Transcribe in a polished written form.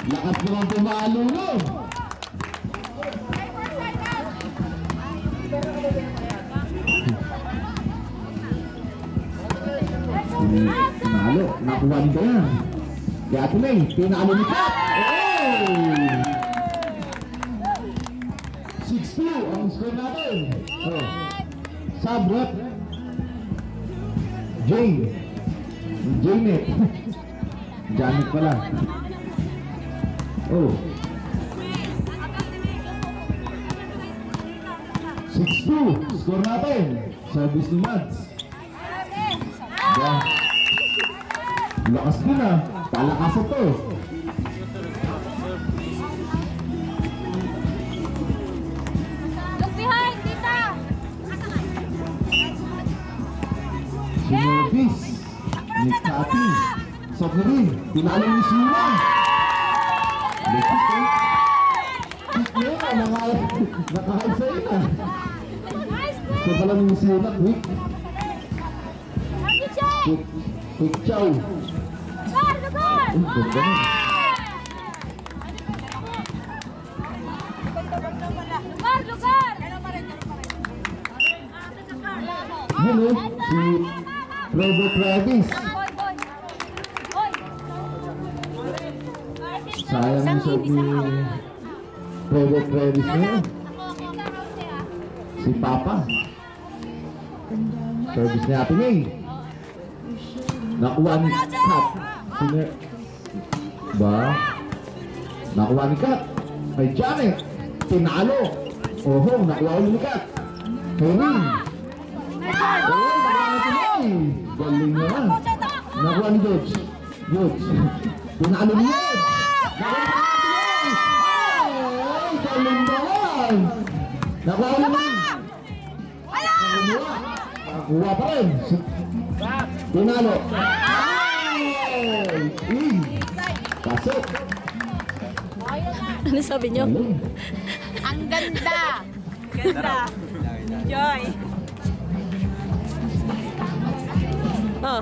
Lakas naman pumalo no. Nalo, nakuha din ka yan. Kaya ito na pinalo ni Kat. 6-2 ang score natin. Sub-rep. Janet. Janet pala. 6-2 score natin. Service ni Mads. Lakas din ah. Palakasan to. Look behind, tita! Sinurvis. Nagkati. Sobrang. Pinalo ni Sina. Nakahay sa'yo na. Ito pala ni Sina. Quick chow. Ganda na. Lugar! Yun o, si Trevor Travis. Sayang yung shot ni Trevor Travis na yun. Si Papa. Service niya ating eh. Nakuha ni Kat. Nakuha ni Kat. Kay Janet. Pinalo. Oho, nakuha ulit ni Kat. Kay Rin. Galing naman. Nakuha ni George. Pinalo ni Ed. Galing naman. Nakuha ni Rin. Nakuha pa rin. Pinalo. Pasok. Ano sabi niyo? Ang ganda! Ganda! Enjoy! Oh.